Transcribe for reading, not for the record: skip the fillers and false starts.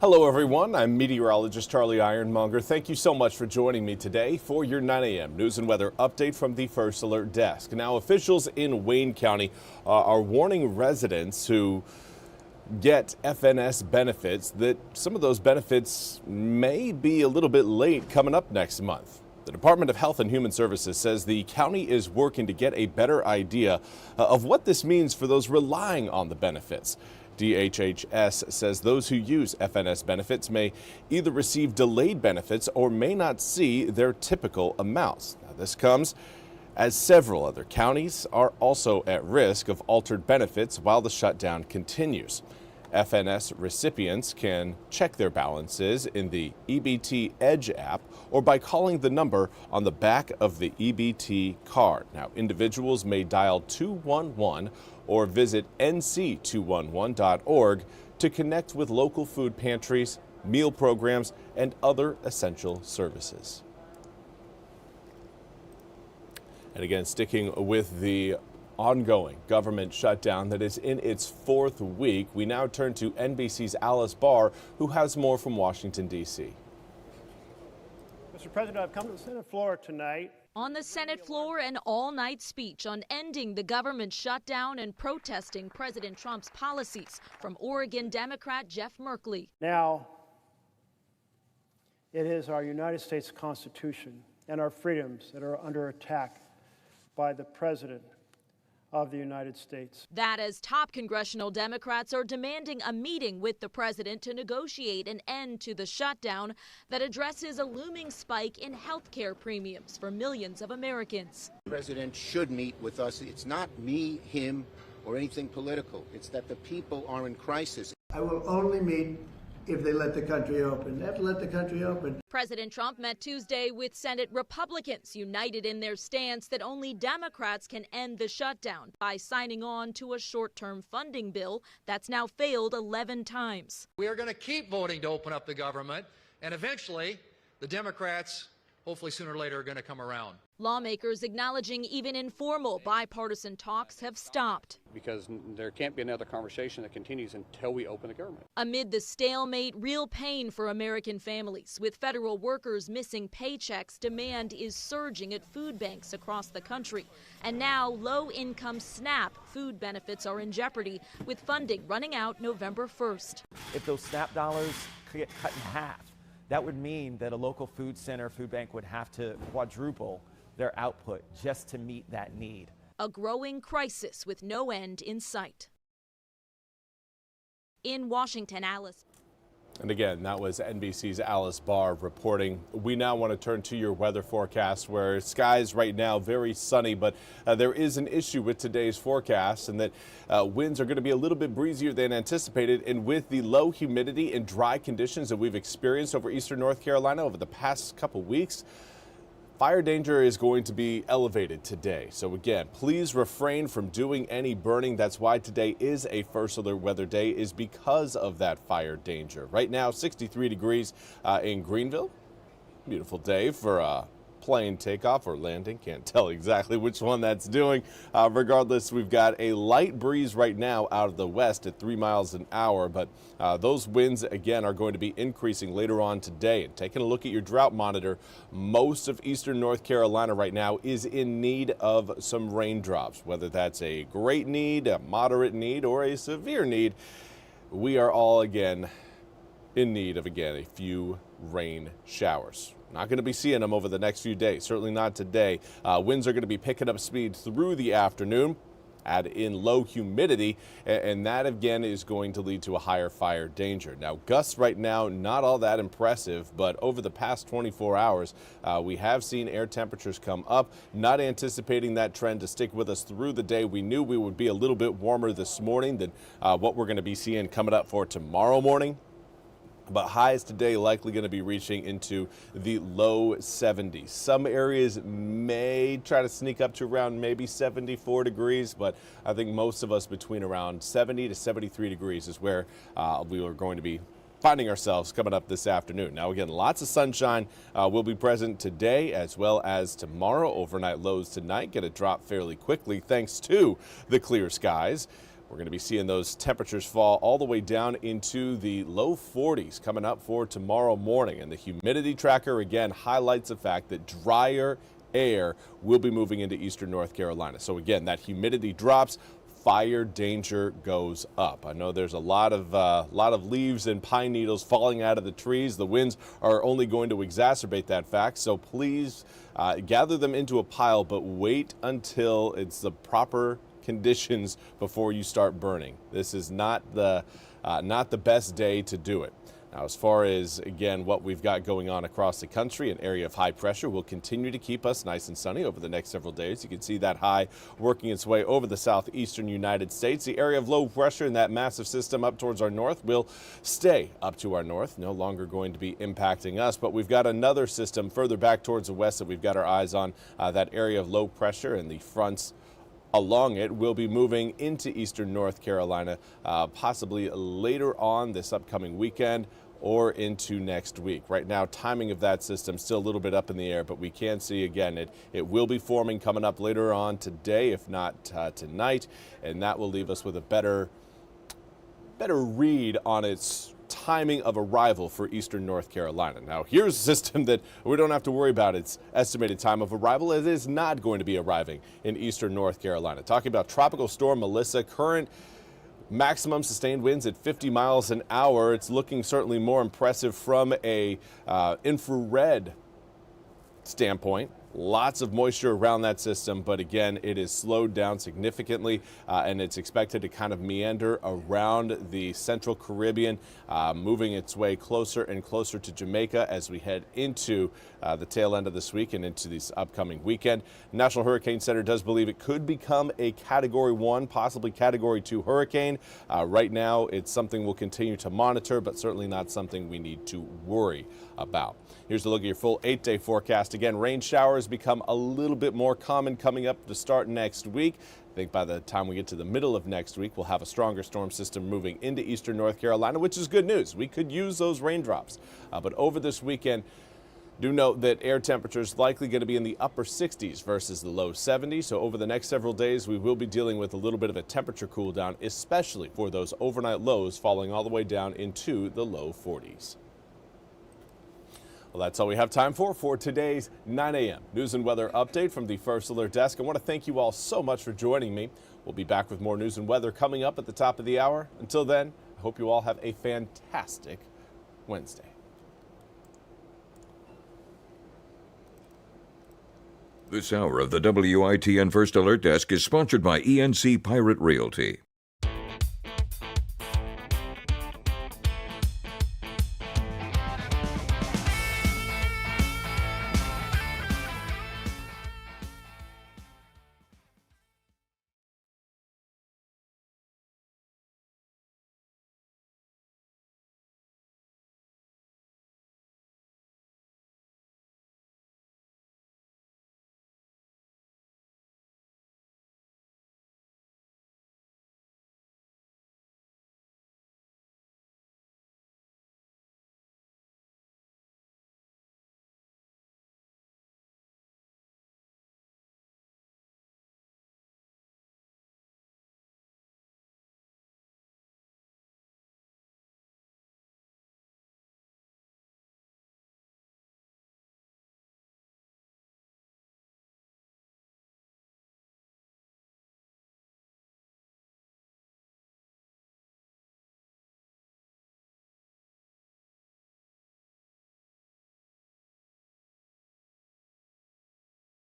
Hello everyone, I'm Meteorologist Charlie Ironmonger. Thank you so much for joining me today for your 9 a.m. news and weather update from the First Alert Desk. Now, officials in Wayne County are warning residents who get FNS benefits that some of those benefits may be a little bit late coming up next month. The Department of Health and Human Services says the county is working to get a better idea of what this means for those relying on the benefits. DHHS says those who use FNS benefits may either receive delayed benefits or may not see their typical amounts. Now, this comes as several other counties are also at risk of altered benefits while the shutdown continues. FNS recipients can check their balances in the EBT Edge app or by calling the number on the back of the EBT card. Now, individuals may dial 211 or visit nc211.org to connect with local food pantries, meal programs, and other essential services. And again, sticking with the ongoing government shutdown that is in its fourth week, we now turn to NBC's Alice Barr, who has more from Washington, D.C. Mr. President, I've come to the Senate floor tonight. On the Senate floor, an all-night speech on ending the government shutdown and protesting President Trump's policies from Oregon Democrat Jeff Merkley. Now, it is our United States Constitution and our freedoms that are under attack by the President of the United States. That as top congressional Democrats are demanding a meeting with the president to negotiate an end to the shutdown that addresses a looming spike in health care premiums for millions of Americans. The president should meet with us. It's not me, him, or anything political. It's that the people are in crisis. I will only meet if they let the country open. They have to let the country open. President Trump met Tuesday with Senate Republicans united in their stance that only Democrats can end the shutdown by signing on to a short-term funding bill that's now failed 11 times. We are going to keep voting to open up the government, and eventually the Democrats, hopefully sooner or later, are going to come around. Lawmakers acknowledging even informal bipartisan talks have stopped. Because there can't be another conversation that continues until we open the government. Amid the stalemate, real pain for American families. With federal workers missing paychecks, demand is surging at food banks across the country. And now low-income SNAP food benefits are in jeopardy, with funding running out November 1st. If those SNAP dollars get cut in half, that would mean that a local food center, food bank would have to quadruple their output just to meet that need. A growing crisis with no end in sight. In Washington, Alice. And again, that was NBC's Alice Barr reporting. We now want to turn to your weather forecast, where skies right now very sunny, but there is an issue with today's forecast, and that winds are going to be a little bit breezier than anticipated. And with the low humidity and dry conditions that we've experienced over eastern North Carolina over the past couple weeks, fire danger is going to be elevated today. So again, please refrain from doing any burning. That's why today is a First Alert weather day, is because of that fire danger. Right now, 63 degrees in Greenville. Beautiful day for plane takeoff or landing. Can't tell exactly which one that's doing. Regardless, we've got a light breeze right now out of the west at 3 miles an hour, but those winds again are going to be increasing later on today. And taking a look at your drought monitor, most of eastern North Carolina right now is in need of some raindrops, whether that's a great need, a moderate need, or a severe need. We are all again in need of a few rain showers. Not going to be seeing them over the next few days, certainly not today. Winds are going to be picking up speed through the afternoon. Add in low humidity, and that again is going to lead to a higher fire danger. Now, gusts right now, not all that impressive, but over the past 24 hours, we have seen air temperatures come up. Not anticipating that trend to stick with us through the day. We knew we would be a little bit warmer this morning than what we're going to be seeing coming up for tomorrow morning. But highs today likely going to be reaching into the low 70s. Some areas may try to sneak up to around maybe 74 degrees, but I think most of us between around 70 to 73 degrees is where we are going to be finding ourselves coming up this afternoon. Now again, lots of sunshine will be present today as well as tomorrow. Overnight lows tonight going to drop fairly quickly thanks to the clear skies. We're going to be seeing those temperatures fall all the way down into the low 40s coming up for tomorrow morning. And the humidity tracker again highlights the fact that drier air will be moving into eastern North Carolina. So again, that humidity drops, fire danger goes up. I know there's a lot of leaves and pine needles falling out of the trees. The winds are only going to exacerbate that fact. So please gather them into a pile, but wait until it's the proper conditions before you start burning. This is not the best day to do it. Now, as far as, again, what we've got going on across the country, an area of high pressure will continue to keep us nice and sunny over the next several days. You can see that high working its way over the southeastern United States. The area of low pressure in that massive system up towards our north will stay up to our north, no longer going to be impacting us. But we've got another system further back towards the west that we've got our eyes on, that area of low pressure, and the fronts along it will be moving into eastern North Carolina, possibly later on this upcoming weekend or into next week. Right now, timing of that system still a little bit up in the air, but we can see again it will be forming coming up later on today, if not tonight, and that will leave us with a better read on its timing of arrival for eastern North Carolina. Now, here's a system that we don't have to worry about its estimated time of arrival. It is not going to be arriving in eastern North Carolina. Talking about Tropical Storm Melissa, current maximum sustained winds at 50 miles an hour. It's looking certainly more impressive from a infrared standpoint. Lots of moisture around that system, but again, it is slowed down significantly, and it's expected to kind of meander around the central Caribbean, moving its way closer and closer to Jamaica as we head into the tail end of this week and into this upcoming weekend. National Hurricane Center does believe it could become a Category 1, possibly Category 2 hurricane. Right now, it's something we'll continue to monitor, but certainly not something we need to worry about. Here's a look at your full 8-day forecast. Again, rain showers become a little bit more common coming up to start next week. I think by the time we get to the middle of next week, we'll have a stronger storm system moving into eastern North Carolina, which is good news. We could use those raindrops. But over this weekend, do note that air temperatures likely going to be in the upper 60s versus the low 70s. So over the next several days, we will be dealing with a little bit of a temperature cool down, especially for those overnight lows falling all the way down into the low 40s. Well, that's all we have time for today's 9 a.m. news and weather update from the First Alert Desk. I want to thank you all so much for joining me. We'll be back with more news and weather coming up at the top of the hour. Until then, I hope you all have a fantastic Wednesday. This hour of the WITN First Alert Desk is sponsored by ENC Pirate Realty.